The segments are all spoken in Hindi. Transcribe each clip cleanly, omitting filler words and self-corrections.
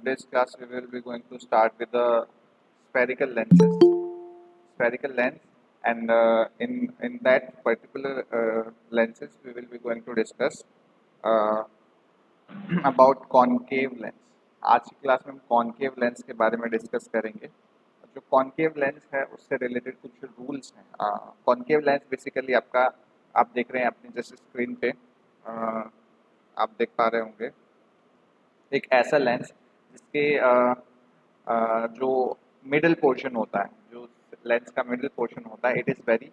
today's class we will be going to start with the spherical lenses, spherical lens, and in that particular lenses we will be going to discuss uh, about concave lens. आज की क्लास में हम कॉन्केव लेंस के बारे में डिस्कस करेंगे। जो कॉन्केव लेंस है उससे रिलेटेड कुछ रूल्स हैं। कॉन्केव लेंस बेसिकली आपका, आप देख रहे हैं अपनी जैसे स्क्रीन पे आप देख पा रहे होंगे एक ऐसा लेंस जिसके जो मिडिल पोर्शन होता है, जो लेंस का मिडिल पोर्शन होता है, इट इज़ वेरी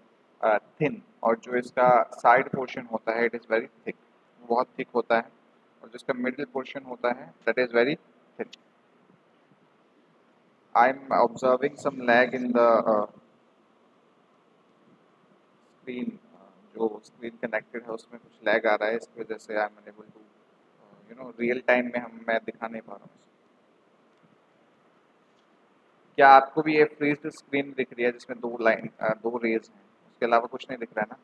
थिन, और जो इसका साइड पोर्शन होता है इट इज़ वेरी थिक, बहुत थिक होता है, और जिसका मिडिल पोर्शन होता है that is very thin. I am observing some lag in the screen. जो स्क्रीन कनेक्टेड है उसमें कुछ लैग आ रहा है, इसकी वजह से I am unable to real time में मैं दिखा नहीं पा रहा हूँ। क्या आपको भी ये फ्रीज स्क्रीन दिख रही है जिसमें दो रेज हैं, उसके अलावा कुछ नहीं दिख रहा है ना?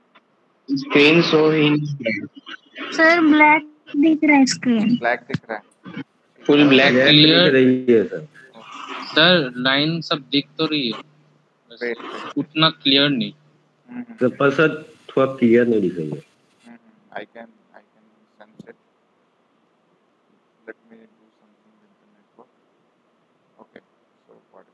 स्क्रीन शो ही सर ब्लैक दिख रहा है स्क्रीन। ब्लैक दिख रहा है, फुल ब्लैक दिख रही है सर। सर लाइन सब दिख तो रही है, वेट उतना क्लियर नहीं। पर सर थोड़ा क्लियर नहीं दिख रही है। I can sense it. Let me do something with the network. Okay, so what?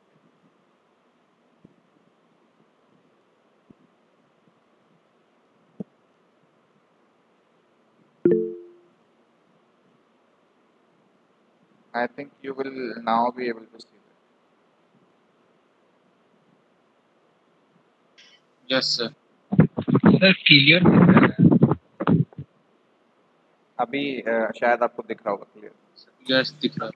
I think you will now be able to see that. Yes sir, sir clear दिख रहा है। अभी शायद आपको दिख रहा होगा क्लियर। यस दिख रहा है।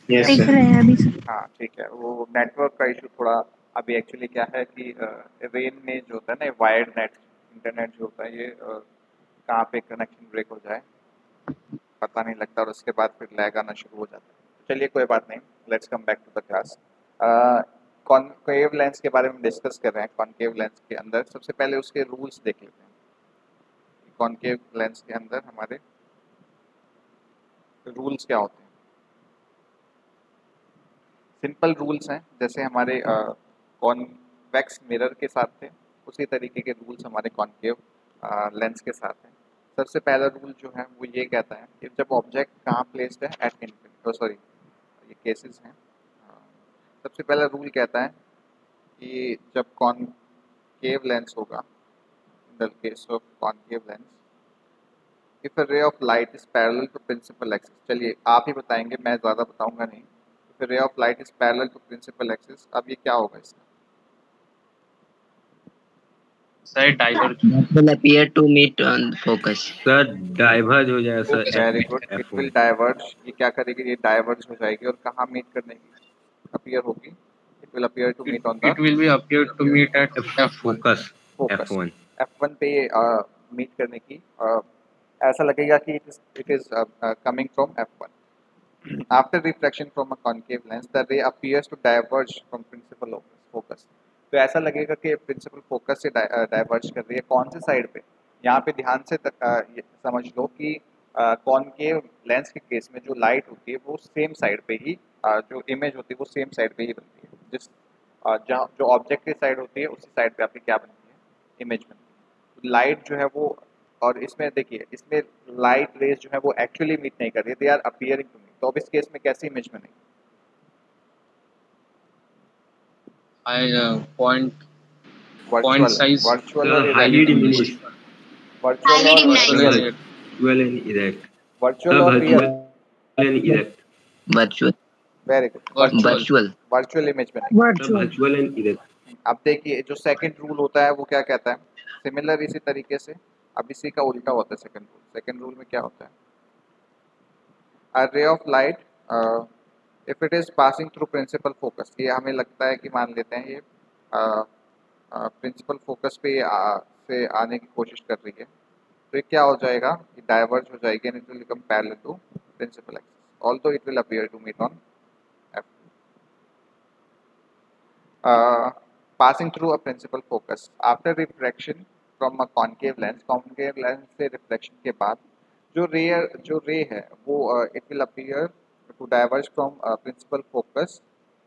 दिख रहा है अभी सर। हाँ ठीक है, वो नेटवर्क का इशू थोड़ा अभी एक्चुअली क्या है कि रेन में जो होता है ना वायर्ड नेट इंटरनेट जो होता है ये कहाँ पे कनेक्शन ब्रेक हो जाए पता नहीं लगता, और उसके बाद फिर लैग आना शुरू हो जाता है। चलिए कोई बात नहीं, let's come back to the class. Concave lens के बारे में डिस्कस कर रहे हैं। कॉन्केव लेंस के अंदर सबसे पहले उसके रूल्स देख लेते हैं। कॉन्केव लेंस के अंदर हमारे रूल्स क्या होते हैं? सिंपल रूल्स हैं, जैसे हमारे कॉन्वेक्स मिरर के साथ थे उसी तरीके के रूल्स हमारे कॉन्केव लेंस के साथ हैं। सबसे पहला रूल जो है वो ये कहता है कि जब ऑब्जेक्ट कहाँ प्लेस्ड है एट इन्फिनिटी, सॉरी ये केसेस हैं। सबसे पहला रूल कहता है कि जब कॉन्केव लेंस होगा, in the case of concave lens, if a ray of light is parallel to principal axis. चलिए आप ही बताएंगे, मैं ज़्यादा बताऊंगा नहीं। If a ray of light is parallel to principal axis, अब ये क्या होगा इसका? Sir diverge will appear to meet on focus. Sir diverge हो जाएगा sir. Very good, it will diverge. ये क्या करेगी? ये डाइवर्ज हो जाएगी और कहाँ मीट करने की अपीयर होगी? It will appear to meet on the it will be appear to meet at F1 focus focus. F1 F1 पे मीट करने की ऐसा लगेगा कि it is coming from F1। After reflection from a concave lens the ray appears to diverge from principal focus. तो ऐसा लगेगा कि प्रिंसिपल फोकस से डाइवर्ज कर रही है। कौन से साइड पे? यहाँ पे ध्यान से ये समझ लो कि कॉन्केव लेंस के केस में जो लाइट होती है वो सेम साइड पे ही जो इमेज होती है वो सेम साइड पे ही बनती है। जिस जहाँ जो ऑब्जेक्ट की साइड होती है उसी साइड पे आपकी क्या बनती है? इमेज बनती है। तो लाइट जो है वो, और इसमें देखिए इसमें लाइट रेज जो है वो एक्चुअली मीट नहीं कर रही, they are appearing to meet. तो अब इस केस में कैसी इमेज बनेगी? पॉइंट वर्चुअल size वर्चुअल और हाईली डिमिनिश वर्चुअल Highly और diminished. Real. Virtual and erect virtual और real. Virtual and erect Virtual. Very good, Virtual. Virtual image बनेगी। Virtual and erect. अब देखिए जो सेकंड रूल होता है वो क्या कहता है? सिमिलर इसी तरीके से, अब इसी का उल्टा होता है सेकंड रूल। सेकंड रूल में क्या होता है? A ray of light if it is passing through principal focus, ये हमें लगता है कि मान लेते हैं ये प्रिंसिपल फोकस पे से आने की कोशिश कर रही है, तो ये क्या हो जाएगा? ये डाइवर्ज हो जाएगी and it will become parallel to principal axis, although it will appear to meet on F2. Passing through a principal focus after refraction from a concave lens से रिफ्लेक्शन के बाद जो रे है वो it will appear to diverge from principal focus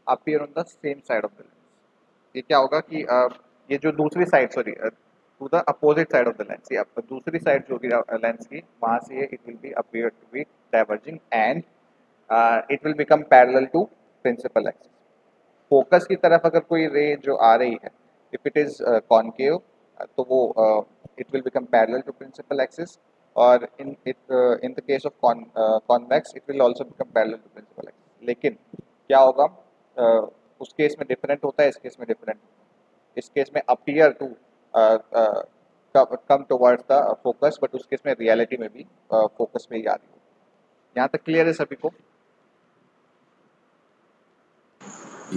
appear on the same side of the lens. ये क्या होगा कि ये जो दूसरी side sorry to the opposite side of the lens, ये दूसरी साइड जो होगी लेंस की वहाँ से it will be appear to be diverging and it will become parallel to principal axis. Focus की तरफ अगर कोई रे जो आ रही है, इफ इट इज कॉनकेव तो वो it will become parallel to principal axis, और in the case of convex it will also become parallel to principal axis. लेकिन क्या होगा, उस केस में डिफरेंट होता है, इस केस में डिफरेंट होता है। इस केस में appear to come towards the focus, but उस केस में रियलिटी में भी फोकस में ही आ रही है। यहाँ तक क्लियर है सभी को?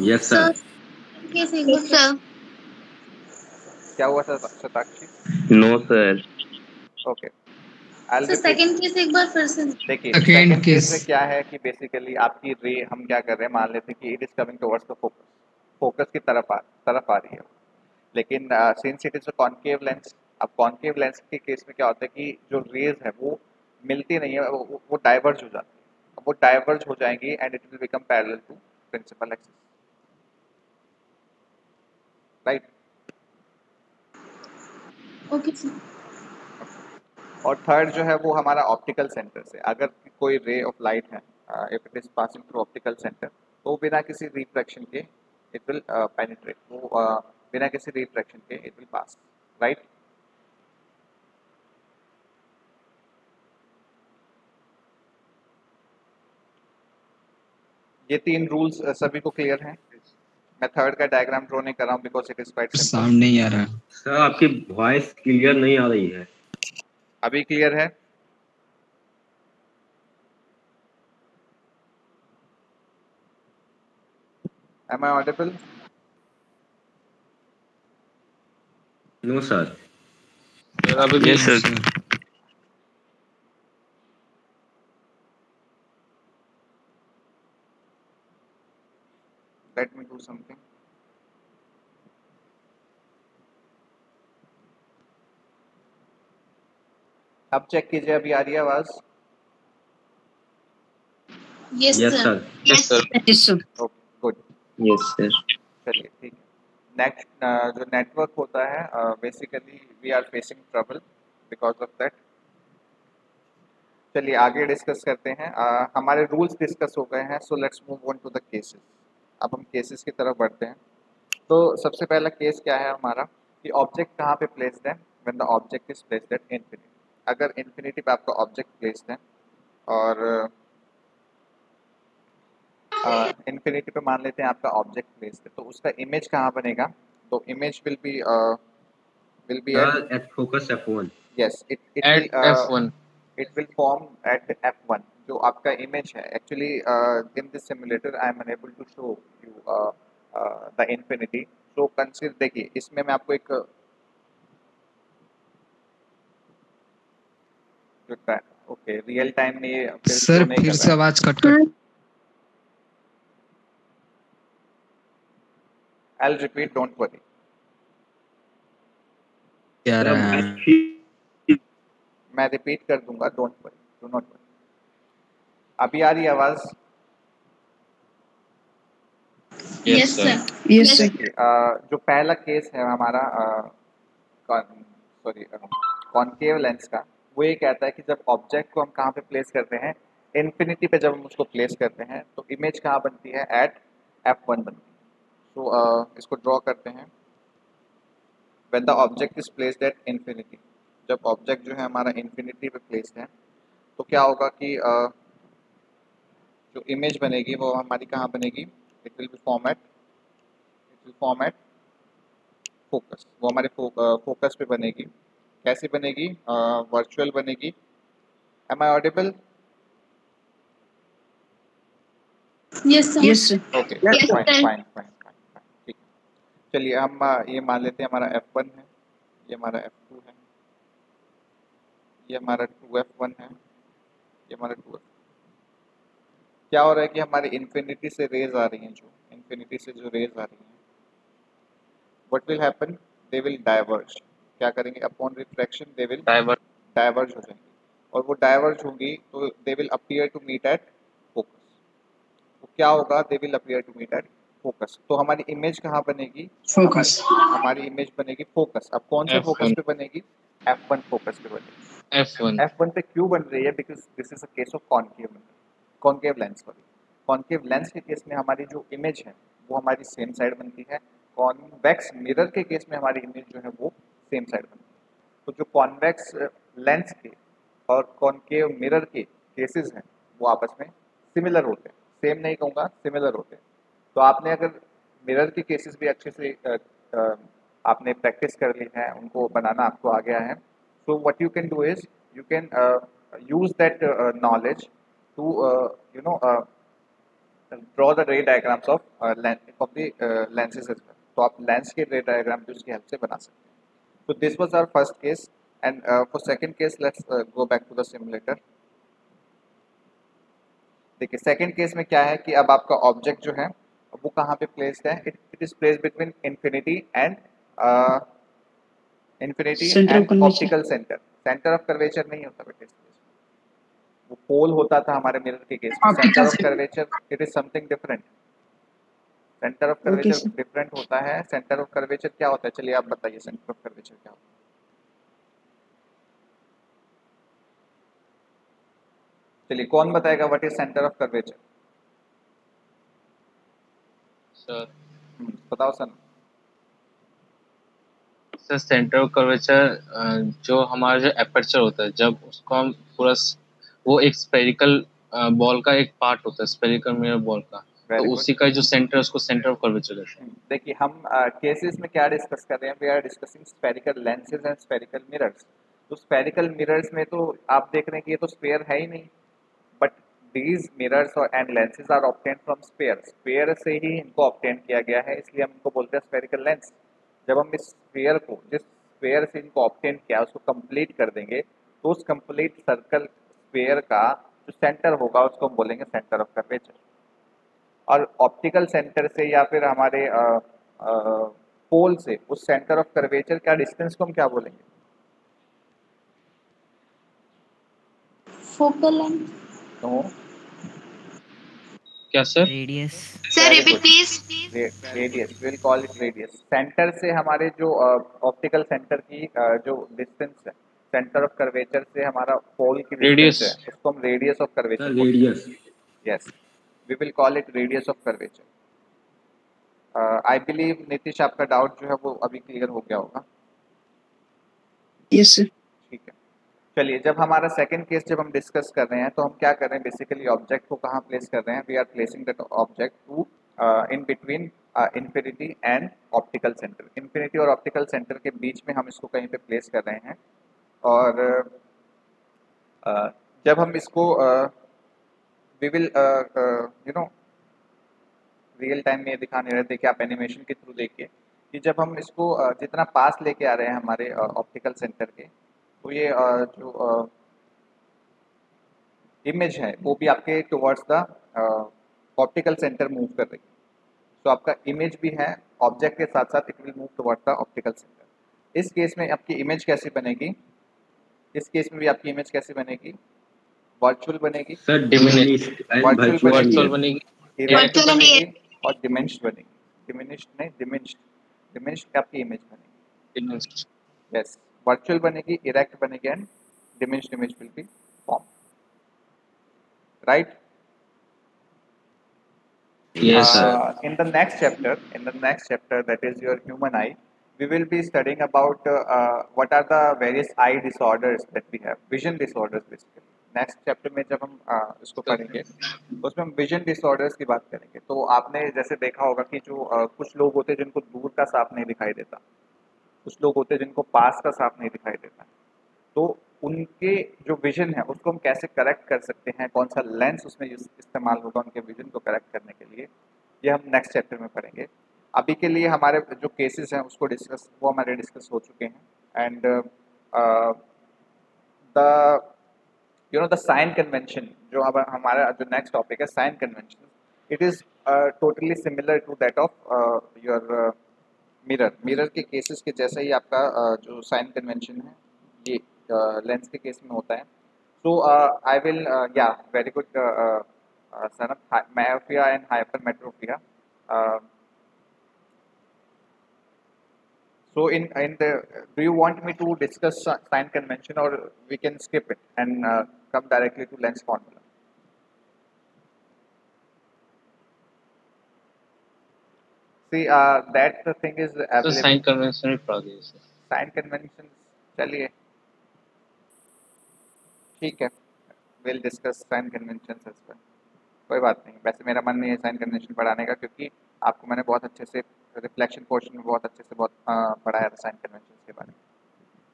Yes, sir. Yes, sir. क्या हुआ sir Shatakshi? No, sir. Okay, I'll repeat. Second case एक बार फिर से देखिए Second सेकंड केस case. में क्या है कि बेसिकली आपकी रे हम क्या कर रहे हैं, मान लेते हैं कि it is coming towards the focus, focus की तरफ आ रही है। लेकिन since it is a concave lens, अब कॉनकेव लेंस के केस में क्या होता है कि जो रेज है वो मिलती नहीं है, वो डाइवर्ज हो जाती है। अब वो डाइवर्ज हो जाएंगी and it will become parallel to principal axis, right? Okay sir. और थर्ड जो है वो हमारा ऑप्टिकल सेंटर से, अगर कोई रे ऑफ लाइट है if it is passing through optical centre, तो बिना किसी रिफ्रैक्शन के इट विल पेनिट्रेट, वो बिना किसी रिफ्रैक्शन के इट विल पास, राइट? ये तीन रूल्स सभी को क्लियर हैं? मैं थर्ड का डायग्राम ड्रॉ नहीं कर रहा हूँ because it is quite simple. Sound नहीं आ रहा। सर आपकी वॉइस क्लियर नहीं आ रही है। अभी क्लियर है? Am I audible? No sir. Yes, sir. Let me do something. अब चेक कीजिए, अभी आ रही है आवाज? Yes yes sir. Sir. Yes, sir. Yes sir. Okay good, Yes, sir. चलिए ठीक है। नेक्स्ट जो नेटवर्क होता है, basically we are facing trouble because of that. चलिए आगे डिस्कस करते हैं। हमारे रूल्स डिस्कस हो गए हैं, so let's move on to the cases. अब हम केसेस की तरफ बढ़ते हैं। तो सबसे पहला केस क्या है हमारा कि ऑब्जेक्ट कहाँ पे प्लेस्ड है? When the object is placed at infinity. अगर इन्फिनिटी पे आपका ऑब्जेक्ट प्लेस्ड है और इन्फिनिटी पे मान लेते हैं आपका ऑब्जेक्ट प्लेस्ड है, तो उसका इमेज कहाँ बनेगा? तो image will be sir at focus F1। Yes, it At will F1. it will form at f1 जो आपका image है। actually in this simulator I am unable to show you the infinity, so consider, देखिए इसमें मैं आपको एक ओके रियल टाइम में ये फिर सर show नहीं फिर कर से रहा है। आवाज cut cut. I'll repeat, don't worry। क्या रहा है? मैं रिपीट कर दूंगा, don't worry, do not worry. अभी आ रही है आवाज? Yes sir. Yes, sir. जो पहला केस है हमारा सॉरी कॉनकेव लेंस का, वो ये कहता है कि जब ऑब्जेक्ट को हम कहाँ पे प्लेस करते हैं, इन्फिनिटी पे जब हम उसको प्लेस करते हैं तो इमेज कहाँ बनती है? एट f1 बनती है। तो इसको ड्रॉ करते हैं। When the object is placed at infinity, जब ऑब्जेक्ट जो है हमारा इन्फिनिटी पे प्लेस्ड है तो क्या होगा कि जो इमेज बनेगी वो हमारी कहाँ बनेगी? It will form at focus, वो हमारे फोकस पे बनेगी। कैसी बनेगी? वर्चुअल बनेगी। Am I audible? Yes sir. Yes sir. Okay Yes, fine sir. Fine fine fine, ठीक है। चलिए हम ये मान लेते हैं हमारा f1 है, ये हमारा f2 है, ये हमारा 2f1 है, ये हमारा 2f। क्या हो रहा है कि हमारी इन्फिनिटी से रेज आ रही हैं, जो इन्फिनिटी से जो रेज आ रही हैं, what will happen? They will diverge. क्या करेंगे? Upon refraction they will Divert. Diverge हो जाएंगी, और वो डाइवर्ज होंगी तो they will appear to meet at focus. क्या होगा, they will appear to meet at focus. तो हमारी इमेज कहाँ बनेगी, फोकस हमारी इमेज बनेगी फोकस। अब कौन से फोकस F1 पे बनेगी, F1 फोकस पे बनेगी। F1 F1 पे क्यों बन रही है, because this is a case of concave lens. Sorry, concave lens के केस में हमारी जो इमेज है वो हमारी सेम साइड बनती है। कॉन्वेक्स मिरर के केस में हमारी इमेज जो है वो सेम साइड बनती है। तो जो कॉन्वेक्स लेंस के और कॉन्केव मिरर के केसेस हैं वो आपस में सिमिलर होते हैं, सेम नहीं कहूँगा, सिमिलर होते हैं। तो आपने अगर मिरर के केसेस भी अच्छे से आपने प्रैक्टिस कर ली है, उनको बनाना आपको आ गया है, so what you can do is you can use that knowledge to draw the ray diagrams of the lenses as well. तो आप लेंस के रे डायग्राम भी उसकी हेल्प से बना सकते हैं। तो this was our first case and for second case let's go back to the simulator. देखिए सेकंड केस में क्या है कि अब आपका ऑब्जेक्ट जो है वो कहाँ पे प्लेस्ड है, it is placed between infinity and optical centre. Centre of curvature नहीं होता बेटे, वो पोल होता था हमारे मिरर के केस में। Centre of curvature it is something different. Centre of curvature different होता है। सेंटर ऑफ कर्वेचर क्या होता है, चलिए आप बताइए सेंटर ऑफ कर्वेचर क्या होता है। चलिए कौन बताएगा what is centre of curvature. Sir बताओ sir. Sir centre of curvature जो हमारा जो एपर्चर होता है, जब उसको हम पूरा वो एक स्फेरिकल बॉल का एक पार्ट होता है, स्फेरिकल मिरर बॉल का, तो उसी का जो सेंटर है उसको सेंटर ऑफ कर्वेचर कहते हैं। देखिए हम केसेस में क्या डिस्कस कर रहे हैं, we are discussing spherical lenses and spherical mirrors. तो स्फेरिकल मिरर्स में तो आप देख रहे हैं कि ये तो स्फेयर है ही नहीं, but these mirrors and lenses are obtain from sphere. Sphere से ही इनको ऑब्टेन किया गया है, इसलिए हम इनको बोलते हैं स्फेरिकल लेंस। जब हम इस स्फेयर को, जिस स्फेयर से इनको ऑब्टेन किया उसको कंप्लीट कर देंगे, तो उस कंप्लीट सर्कल स्फेयर का जो सेंटर होगा उसको हम बोलेंगे सेंटर ऑफ कर्वेचर। और ऑप्टिकल सेंटर से या फिर हमारे पोल से उस सेंटर ऑफ कर्वेचर का डिस्टेंस को हम क्या बोलेंगे, फोकल लेंथ। नो क्या sir? Radius. Sir repeat please. Radius, will call it radius. Centre से हमारे जो ऑप्टिकल सेंटर की जो डिस्टेंस है सेंटर ऑफ कर्वेचर से हमारा पोल की डिस्टेंस है, उसको हम रेडियस ऑफ कर्वेचर बोलते हैं। Yes, we will call it radius of curvature. I believe Nitish आपका डाउट जो है वो अभी क्लियर हो गया होगा। Yes sir. ठीक है, चलिए जब हमारा सेकंड केस जब हम डिस्कस कर रहे हैं तो हम क्या कर रहे हैं, बेसिकली ऑब्जेक्ट को कहाँ प्लेस कर रहे हैं, we are placing that object to in between infinity and optical centre. Infinity और ऑप्टिकल सेंटर के बीच में हम इसको कहीं पे प्लेस कर रहे हैं। और जब हम इसको वी विल रियल टाइम में दिखाने रहते कि आप एनिमेशन के थ्रू देखिए कि जब हम इसको जितना पास लेके आ रहे हैं हमारे ऑप्टिकल सेंटर के, तो ये जो इमेज है वो भी आपके towards the optical centre move कर रही है। तो आपका इमेज भी है ऑब्जेक्ट के साथ साथ it will move towards the optical centre. इस केस में आपकी इमेज कैसी बनेगी, इस केस में भी आपकी इमेज कैसी बनेगी, वर्चुअल बनेगी, सर डिमिनिश्ड वर्चुअल बनेगी, इरेक्ट बनेगी और डिमिनिश्ड बनेगी। डिमिनिश्ड नहीं, डिमिनिश्ड आपकी इमेज बनेगी। यस, वर्चुअल बनेगी, इरेक्ट बनेगी and diminished image will be formed, right? Yes, sir. In the next chapter, that is your human eye, we will be studying about what are the various eye disorders that we have, vision disorders basically. Next chapter में जब हम इसको पढ़ेंगे तो उसमें हम विजन डिसऑर्डर्स की बात करेंगे। तो आपने जैसे देखा होगा कि जो कुछ लोग होते हैं जिनको दूर का साफ नहीं दिखाई देता, कुछ लोग होते हैं जिनको पास का साफ नहीं दिखाई देता, तो उनके जो विजन है उसको हम कैसे करेक्ट कर सकते हैं, कौन सा लेंस उसमें इस्तेमाल होगा उनके विजन को करेक्ट करने के लिए, ये हम नेक्स्ट चैप्टर में पढ़ेंगे। अभी के लिए हमारे जो केसेस हैं उसको वो हमारे डिस्कस हो चुके हैं। एंड द साइन कन्वेंशन, जो अब हमारा जो नेक्स्ट टॉपिक है sign convention, it is totally similar to that of your mirror के केसेस के जैसा ही आपका जो साइन कन्वेंशन है ये लेंस के केस में होता है। सो आई विल या very good son of myopia and hypermetropia. So in the, do you want me to discuss sign convention, or we can skip it and come directly to lens formula? See, that the thing is So available. sign convention में पढ़ा दिया सर। साइन कन्वेंशन चलिए ठीक है, will discuss sign convention as well, कोई बात नहीं। वैसे मेरा मन नहीं है साइन कन्वेंशन पढ़ाने का, क्योंकि आपको मैंने बहुत अच्छे से रिफ्लेक्शन पोर्शन में बहुत अच्छे से बहुत पढ़ाया था साइन कन्वेंशन के बारे में।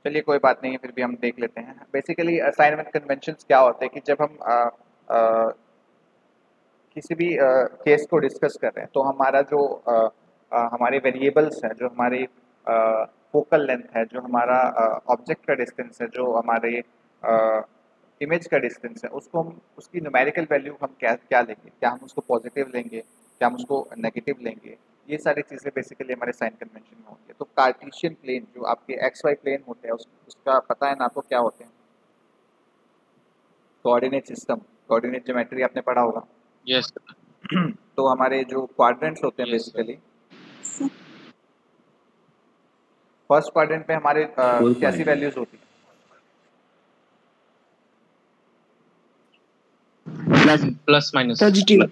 चलिए कोई बात नहीं है, फिर भी हम देख लेते हैं। बेसिकली साइन कन्वेंशन क्या होते हैं कि जब हम किसी भी केस को डिस्कस कर रहे हैं तो हमारा जो हमारे वेरिएबल्स हैं, जो हमारी फोकल लेंथ है, जो हमारा ऑब्जेक्ट का डिस्टेंस है, जो हमारे इमेज का डिस्टेंस है, उसको हम उसकी न्यूमेरिकल वैल्यू हम क्या लेंगे, क्या हम उसको पॉजिटिव लेंगे, क्या हम उसको नेगेटिव लेंगे, ये सारी चीज़ें बेसिकली हमारे साइन कन्वेंशन में होती है। तो कार्टेशियन प्लेन जो आपके एक्स वाई प्लेन होते हैं उसका पता है ना आपको क्या होते हैं? कोऑर्डिनेट सिस्टम, कोऑर्डिनेट ज्योमेट्री आपने पढ़ा होगा। यस तो हमारे जो क्वाड्रेंट्स होते हैं Yes, sir. Basically, first quadrant पे हमारे कैसी quadrant. वैल्यूज होती है? Plus minus positive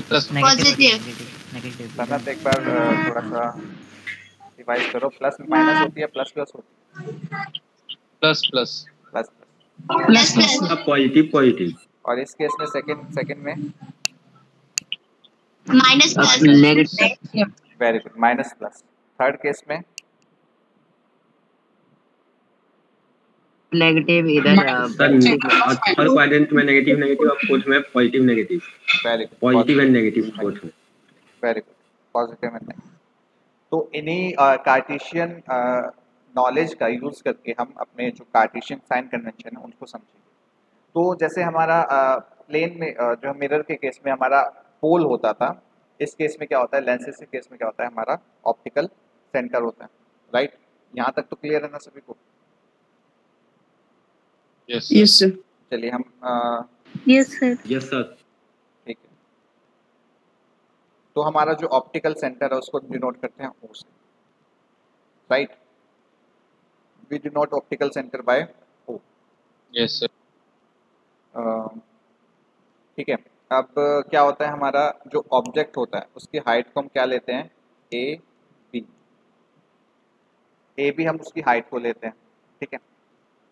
plus Sanat एक बार थोड़ा सा रिवाइज करो। प्लस माइनस होती है, प्लस प्लस होती है? Plus plus plus plus positive positive और इस केस में सेकंड में minus negative very good, minus plus. Third case में नेगेटिव इधर सर थर्ड क्वाड्रेंट में नेगेटिव नेगेटिव और फोर्थ में positive negative, very good, positive and negative fourth में। Very good, positive and negative. तो इन्हीं कार्टेशियन नॉलेज का यूज करके हम अपने जो कार्टेशियन साइन कन्वेंशन है उनको समझेंगे। तो जैसे हमारा प्लेन में जो मिरर के केस में हमारा पोल होता था, इस केस में क्या होता है, लेंसेज के केस में क्या होता है, हमारा ऑप्टिकल सेंटर होता है। राइट, यहाँ तक तो क्लियर है ना सभी को? यस यस सर चलिए हम यस सर यस सर। ठीक है, तो हमारा जो ऑप्टिकल सेंटर है उसको डिनोट करते हैं O से। Right, we denote optical centre by O। Yes sir ठीक है, अब क्या होता है, हमारा जो ऑब्जेक्ट होता है उसकी हाइट को हम क्या लेते हैं, ए बी हम उसकी हाइट को लेते हैं। ठीक है,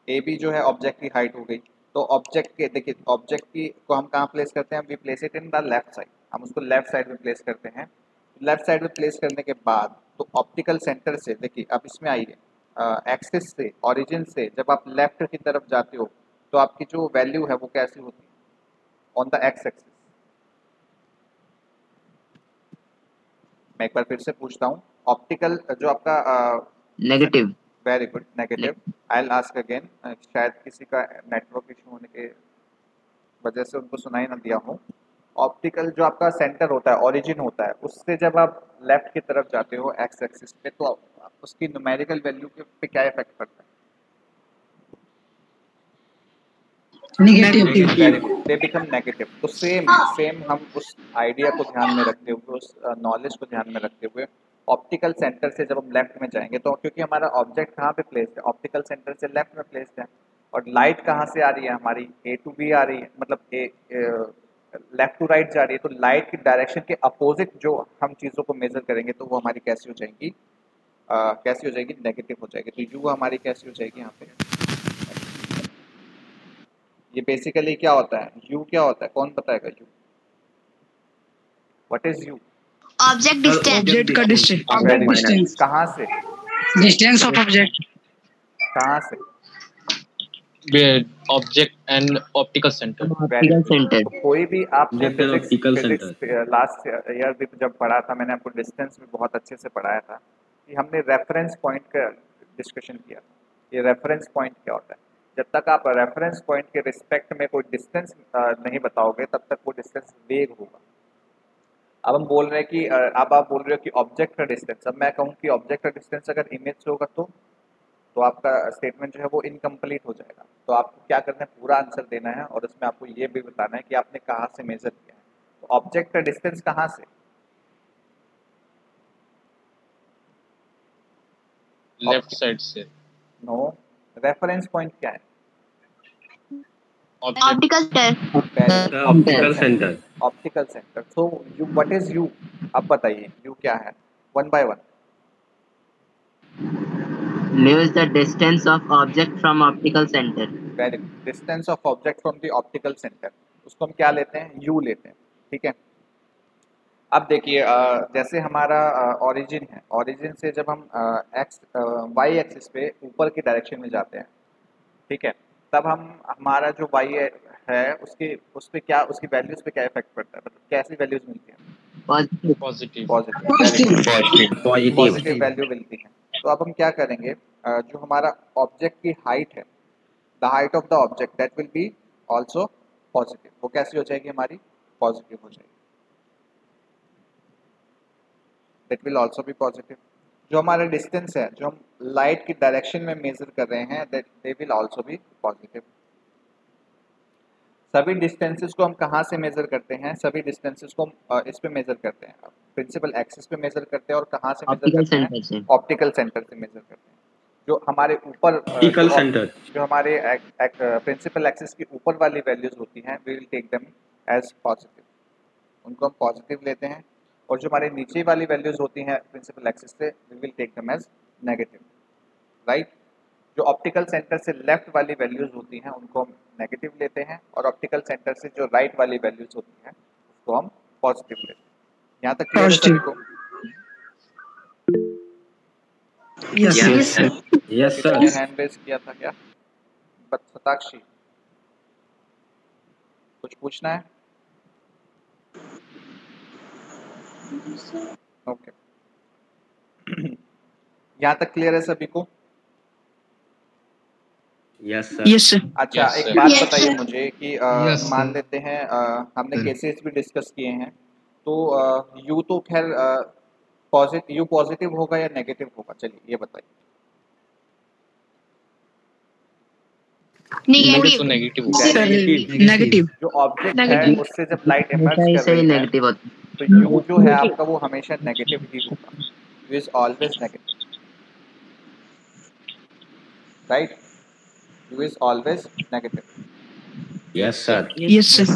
ए बी जो है ऑब्जेक्ट की हाइट हो गई। तो ऑब्जेक्ट के देखिए, ऑब्जेक्ट की को हम कहाँ प्लेस करते हैं, we place it in the left side, हम उसको लेफ्ट साइड में प्लेस करते हैं। लेफ्ट साइड में प्लेस करने के बाद तो ऑप्टिकल सेंटर से देखिए, अब इसमें आइए, एक्सिस से, ओरिजिन से जब आप लेफ्ट की तरफ जाते हो तो आपकी जो वैल्यू है वो कैसी होती है, ऑन द एक्स एक्सिस। मैं एक बार फिर से पूछता हूँ, ऑप्टिकल जो आपका negative very good, negative. I will ask again, शायद किसी का नेटवर्क इशू होने के वजह से उनको सुनाई ना दिया हो। ऑप्टिकल जो आपका सेंटर होता है, ओरिजिन होता है, उससे जब आप लेफ्ट की तरफ जाते हो एक्स एक्सिस पे, तो उसकी न्यूमेरिकल वैल्यू पे क्या इफेक्ट पड़ता है? Negative very good, they become negative. तो सेम हम उस आइडिया को ध्यान में रखते हुए, उस नॉलेज को ध्यान में रखते हुए, ऑप्टिकल सेंटर से जब हम लेफ्ट में जाएंगे, तो क्योंकि हमारा ऑब्जेक्ट कहाँ पे प्लेस है, ऑप्टिकल सेंटर से लेफ्ट में प्लेस है, और लाइट कहाँ से आ रही है, हमारी ए टू बी आ रही है, मतलब लेफ्ट टू राइट जा रही है। तो लाइट की डायरेक्शन के अपोजिट जो हम चीज़ों को मेजर करेंगे तो वो हमारी कैसी हो जाएंगी, नेगेटिव हो जाएगी। तो यू हमारी कैसी हो जाएगी यहाँ पे, ये बेसिकली क्या होता है, यू क्या होता है, कौन बताएगा you, what is you? Object distance object का डिस्टेंस कहाँ से, डिस्टेंस ऑफ ऑब्जेक्ट कहाँ से? Object and optical centre. Optical centre तो कोई भी आपने Object and optical physics last year भी जब पढ़ा था, मैंने आपको डिस्टेंस भी बहुत अच्छे से पढ़ाया था कि हमने रेफरेंस पॉइंट का डिस्कशन किया था। ये रेफरेंस पॉइंट क्या होता है, जब तक आप रेफरेंस पॉइंट के रिस्पेक्ट में कोई डिस्टेंस नहीं बताओगे तब तक वो डिस्टेंस वेग होगा। अब हम बोल रहे हैं कि अब आप बोल रहे हो कि ऑब्जेक्ट का डिस्टेंस, अब मैं कहूँ कि ऑब्जेक्ट का डिस्टेंस अगर इमेज से होगा तो तो आपका स्टेटमेंट जो है वो इनकम्प्लीट हो जाएगा। तो आपको क्या करना है, पूरा आंसर देना है और उसमें आपको ये भी बताना है कि आपने कहाँ से मेजर किया है। तो ऑब्जेक्ट का डिस्टेंस कहाँ से, लेफ्ट साइड से। नो, रेफरेंस पॉइंट क्या है, object optical centre. Optical centre. Optical centre. So you, what is you, अब बताइए यू क्या है, one by one. mu is the distance of object from optical center. Very good, distance of object from the optical centre, उसको हम क्या लेते हैं, यू लेते हैं। ठीक है, अब देखिए जैसे हमारा ओरिजिन है, ओरिजिन से जब हम एक्स वाई एक्सिस पे ऊपर की डायरेक्शन में जाते हैं, ठीक है, तब हम हमारा जो वाई है उसके उस पे क्या, उसकी वैल्यूज पे क्या इफेक्ट पड़ता है, मतलब कैसी वैल्यूज मिलती हैं, Positive. Positive. Positive positive. Positive value मिलती है। तो अब हम क्या करेंगे, जो हमारा ऑब्जेक्ट की हाइट है, the height of the object that will be also positive, वो कैसी हो जाएगी, हमारी पॉजिटिव हो जाएगी, that will also be positive. जो हमारा डिस्टेंस है, जो हम लाइट की डायरेक्शन में मेजर कर रहे हैं, that they will also be positive. सभी डिस्टेंसेस को हम कहाँ से मेजर करते हैं, सभी डिस्टेंसेस को हम इस पे मेजर करते हैं, प्रिंसिपल एक्सिस पे मेजर करते हैं, और कहाँ से मेजर Optical करते हैं, center से. ऑप्टिकल सेंटर से मेजर करते हैं। जो हमारे ऊपर ऑप्टिकल सेंटर। जो हमारे प्रिंसिपल एक्सिस की ऊपर वाली वैल्यूज होती हैं, we will take them as positive, उनको हम पॉजिटिव लेते हैं। और जो हमारे नीचे वाली वैल्यूज होती हैं प्रिंसिपल एक्सिस से, we will take them as negative, right. जो ऑप्टिकल सेंटर से लेफ्ट वाली वैल्यूज होती हैं उनको हम नेगेटिव लेते हैं, और ऑप्टिकल सेंटर से जो राइट वाली वैल्यूज होती हैं उसको हम पॉजिटिव लेते हैं। यहाँ तक क्लियर है सभी को? Yes, sir. Yes, sir. Yes किसी सर। ने हैंड रेज किया था क्या, सताक्षी, कुछ पूछना है? ओके यहाँ तक क्लियर है सभी को? Yes sir. Yes, sir. अच्छा, Yes, एक sir. बात Yes, बताइए sir. मुझे कि Yes, मान sir. लेते हैं हमने केसेस भी डिस्कस किए हैं, तो यू तो खैर पॉजिटिव, यू पॉजिटिव होगा या नेगेटिव होगा, चलिए ये बताइए। तो नेगेटिव। Negative Sir, negative. जो ऑब्जेक्ट है Negative. उससे जब लाइट इमर्ज हमेशा कर ऐसे ही रही है, नेगेटिव होता है. तो यू जो है आपका वो हमेशा नेगेटिव ही होगा, you is always negative, right, you is always negative. Yes sir. Yes, sir.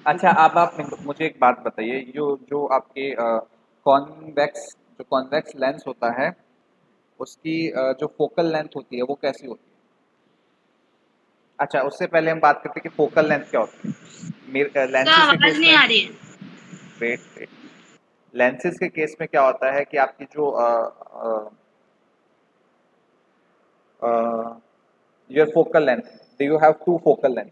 अच्छा, अब आप मुझे एक बात बताइए, जो जो आपके कॉन्वेक्स लेंस होता है उसकी जो फोकल लेंथ होती है वो कैसी होती है? अच्छा, उससे पहले हम बात करते हैं कि फोकल लेंथ क्या होती है। लेंसेज के केस में, रही है। वेट, लेंसेज के केस में क्या होता है कि आपकी जो your focal length, do you have two focal length,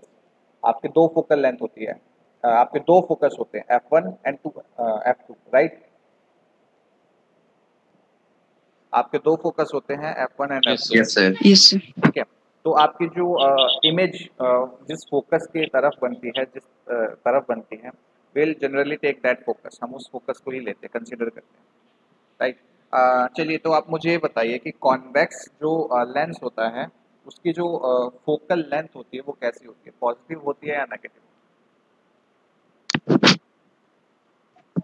आपके दो फोकल लेंथ होती है, आपके दो फोकस होते हैं, f1 एंड f2, राइट, आपके दो फोकस होते हैं f1 and Yes, f2, sir. Yes, sir. ठीक है। तो आपकी जो इमेज जिस फोकस की तरफ बनती है, जिस तरफ बनती है, will generally take that focus, हम उस फोकस को ही लेते, कंसिडर करते हैं, राइट। चलिए, तो आप मुझे ये बताइए कि कॉन्वेक्स जो लेंस होता है उसकी जो फोकल लेंथ होती है वो कैसी होती है, पॉजिटिव होती है या नेगेटिव?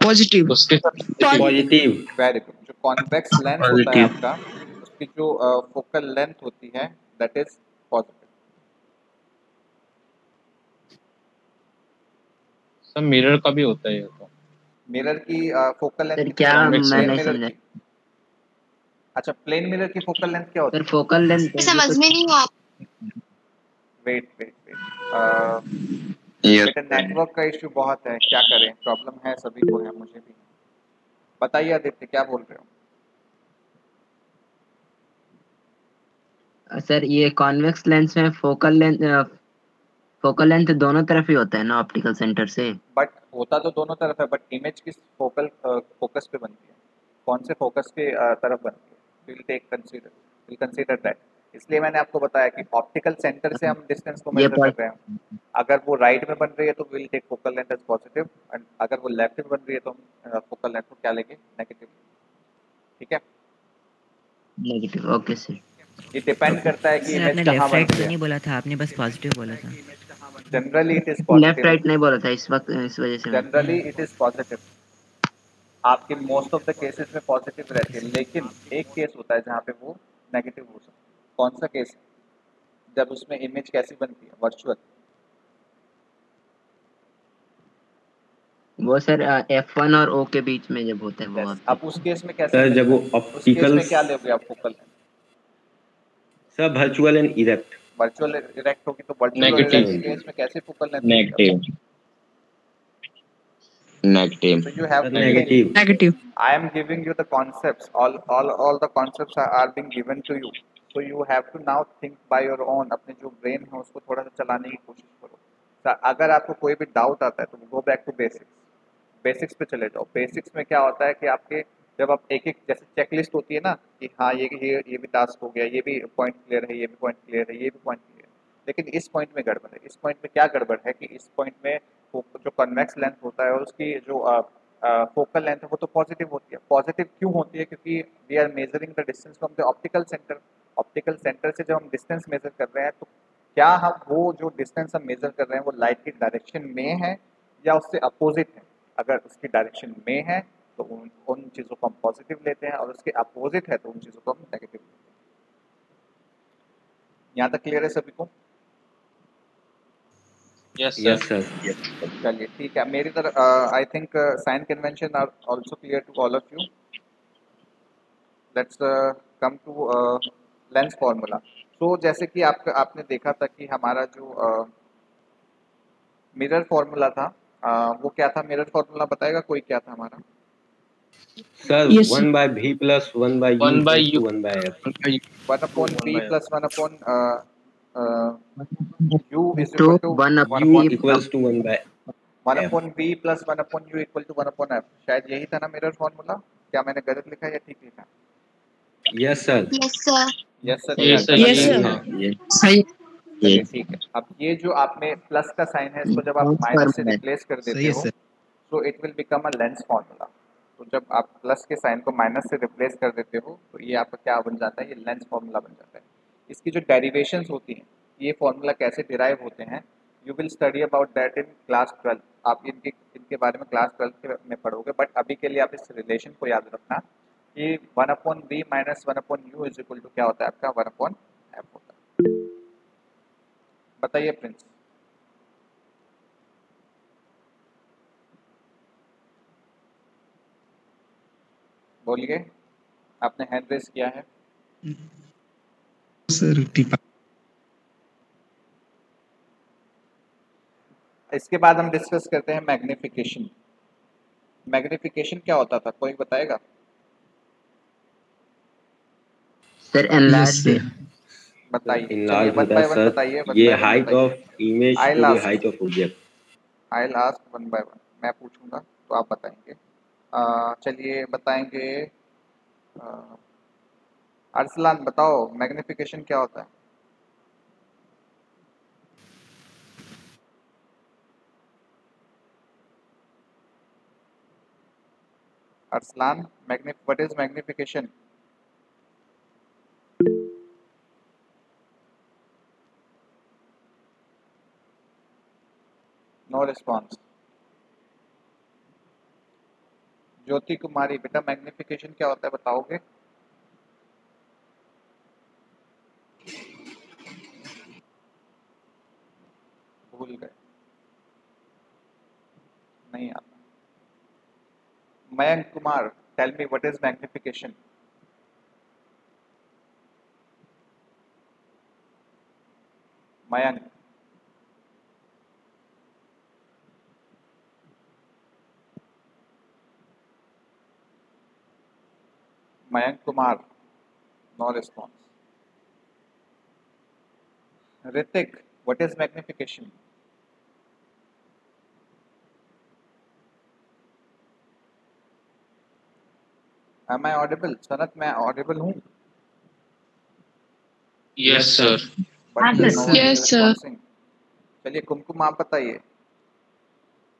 Positive. उसके साथ पॉजिटिव। Very good. जो कॉन्वेक्स लेंस होता है आपका, उसकी जो फोकल लेंथ होती है दैट इज पॉजिटिव। सब मिरर का भी होता है ये तो। मिरर की फोकल लेंथ सर कितनी क्या, होती है? मैं प्लेन नहीं मिरर समझा. की, अच्छा, प्लेन मिरर की फोकल लेंथ क्या होती सर फोकल लेंथ समझ में नहीं आ है? वेट, बेटा नेटवर्क का इश्यू बहुत है, क्या करें, प्रॉब्लम है, सभी को है, मुझे भी। बताइए आदित्य, क्या बोल रहे हो? सर ये कॉन्वेक्स लेंस में फोकल लेंथ दोनों तरफ ही होता है ना ऑप्टिकल सेंटर से. बट होता तो दोनों तरफ है, बट इमेज किस फोकस पे बनती है, कौन से फोकस के तरफ बनती है, विल कंसीडर दैट। इसलिए मैंने आपको बताया कि ऑप्टिकल सेंटर से हम डिस्टेंस को ये मेजर कर रहे हैं, अगर वो राइट में बन रही है तो will take focal length as positive, and अगर वो लेफ्ट में बन रही है तो हम फोकल लेंथ को क्या लेंगे, नेगेटिव, ठीक है। Negative, okay sir. ये डिपेंड करता है कि सर इमेज आपने कहाँ लेफ्ट राइट बनती तो है। नहीं बोला था, आपने बस पॉजिटिव बोला था। Generally it is left positive, right नहीं बोला था इस वक्त, इस वजह से मैं। Generally it is positive. आपके मोस्ट ऑफ द केसेस में पॉजिटिव रहती है, लेकिन एक केस होता है जहाँ पे वो नेगेटिव हो सकता है। कौन सा केस? जब उसमें इमेज कैसी बनती है, वर्चुअल। वो सर F1 और O के बीच में जब होता है वो यस, आपके। अब उस केस में कैसे सर जब वो मिलता है? उस केस ऑप्टिकल, में क्या लोगे आप focal length? Sir virtual and erect. Virtual erect होगी तो वर्चुअल और नेगेटिव, इरेक्ट केस में कैसे फोकल लेंथ लोगे आप? Negative, negative, So you have sir to think. Negative. Negative. I am giving you the concepts. All the concepts are being given to you. So you have to now think by your own. अपने जो ब्रेन है उसको थोड़ा सा चलाने की कोशिश करो। अगर आपको कोई भी डाउट आता है तो go back to basics. Basics पे चले जाओ। बेसिक्स में क्या होता है कि आपके जब आप एक एक जैसे चेकलिस्ट होती है ना कि हाँ ये भी टास्क हो गया, ये भी पॉइंट क्लियर है, ये भी पॉइंट क्लियर है, ये भी पॉइंट क्लियर है, लेकिन इस पॉइंट में गड़बड़ है। इस पॉइंट में क्या गड़बड़ है कि इस पॉइंट में जो कन्वेक्स लेंथ होता है और उसकी जो फोकल लेंथ है वो तो पॉजिटिव होती है। पॉजिटिव क्यों होती है? क्योंकि we are measuring the distance from the optical centre. Optical centre से जब हम डिस्टेंस मेजर कर रहे हैं तो क्या हम वो जो डिस्टेंस हम मेजर कर रहे हैं वो लाइट की डायरेक्शन में है या उससे अपोजिट है? अगर उसकी डायरेक्शन में है तो उन चीज़ों को हम पॉजिटिव लेते हैं, और उसके अपोजिट है तो उन चीज़ों को हम नेगेटिव लेते हैं। यहाँ तक क्लियर है सभी को? Yes yes sir, sir. चलिए ठीक है। मेरी तरफ I think sign convention are also clear to all of you. Let's come to lens formula. तो जैसे कि आपने देखा था कि हमारा जो मिरर फॉर्मूला था, वो क्या था? मिरर फॉर्मूला बताएगा कोई क्या था हमारा? Sir Yes, sir. 1/v + 1/u 1 by = u, 1/f। 1/b + 1/u is तो equal to 1 u 1/b = 1/f। + 1/u equal to 1/f। शायद यही था ना मिरर फॉर्मूला? क्या मैंने गलत लिखा है या ठीक लिखा? Yes sir. Yes, sir. Yes sir, ये या सही Yes, गलत? sir. था। सही चलिए ठीक है। अब ये जो आपने प्लस का साइन है इसको जब आप माइनस से रिप्लेस कर देते हो तो it will become a lens formula. तो जब आप प्लस के साइन को माइनस से रिप्लेस कर देते हो तो ये आपका क्या बन जाता है? ये लेंस फॉर्मूला बन जाता है। इसकी जो डेरिवेशंस होती हैं, ये फॉर्मूला कैसे डिराइव होते हैं, you will study about that in class 12। आप इनके बारे में क्लास 12 में पढ़ोगे, बट अभी के लिए आप इस रिलेशन को याद रखना कि 1/v - 1/u is equal to क्या होता है आपका? 1/f होता है। बताइए प्रिंस। बोलिए, आपने हैंड रेस किया है। सर टिपा इसके बाद हम डिस्कस करते हैं मैग्निफिकेशन। मैग्निफिकेशन क्या होता था, कोई बताएगा? Sir Yes, enlarge. sir. बताइए, चलिए इनलार्ज वन होता बाय है वन सर, बताइए, वन ये बाय वन हाइट बताइए। Of image I'll to the ask. Height of object. I will ask one by one. मैं पूछूंगा तो आप बताएंगे। चलिए बताएंगे। अरसलान बताओ, मैग्निफिकेशन क्या होता है? Arsalan, what is magnification? No response. Jyoti Kumari, बेटा मैग्निफिकेशन क्या होता है बताओगे? भूल गए, नहीं आता। Mayank Kumar, tell me what is magnification? Mayank, Mayank Kumar, no response. Ritik, what is magnification? Am I audible? Sanat, मैं ऑडिबल हूँ? Yes sir, but Yes, no sir. One is Yes, sir. Responding. चलिए कुमकुम आप बताइए,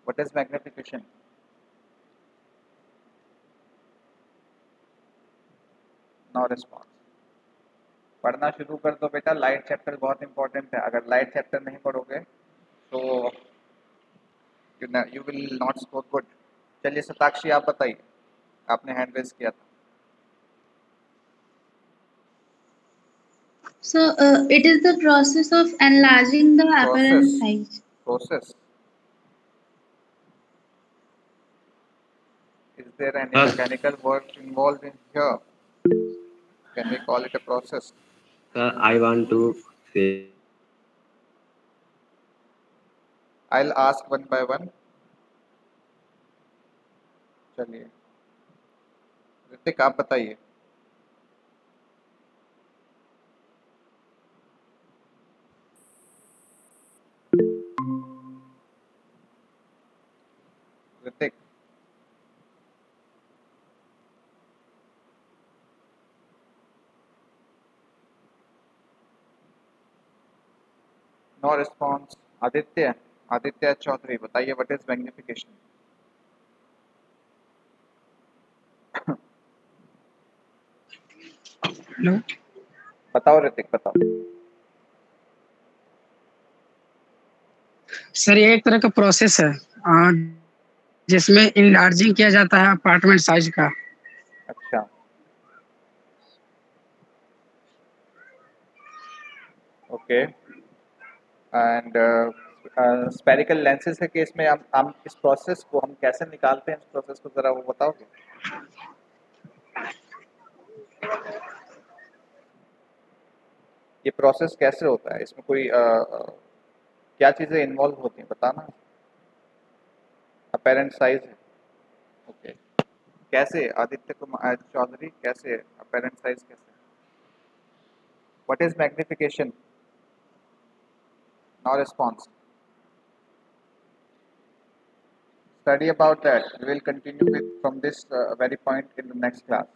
what is magnification? No response. पढ़ना शुरू कर दो बेटा, लाइट चैप्टर बहुत इंपॉर्टेंट है, अगर लाइट चैप्टर नहीं पढ़ोगे तो you will not score good. चलिए शताक्षी आप बताइए, आपने हैंड रेज किया था। So it is the process of enlarging the apparent size. Process. Is there any mechanical work involved in here? Can we call it a process? Sir, I want to say. I'll ask one by one. चलिए ऋतिक आप बताइए। Hrithik no response. आदित्य चौधरी बताइए, व्हाट इज मैग्निफिकेशन? हेलो बताओ ऋतिक बताओ। सर, ये एक तरह का प्रोसेस है जिसमें इनलार्जिंग किया जाता है अपार्टमेंट साइज का। अच्छा, ओके। एंड स्फेरिकल लेंसेज के केस में हम इस प्रोसेस को हम कैसे निकालते हैं, इस प्रोसेस को जरा वो बताओगे? ये प्रोसेस कैसे होता है, इसमें कोई क्या चीज़ें इन्वॉल्व होती हैं बताना। अपेरेंट साइज है, ओके। कैसे आदित्य कुमार चौधरी, कैसे अपेरेंट साइज कैसे? What is magnification? No response. Study about that. We will continue with from this very point in the next class.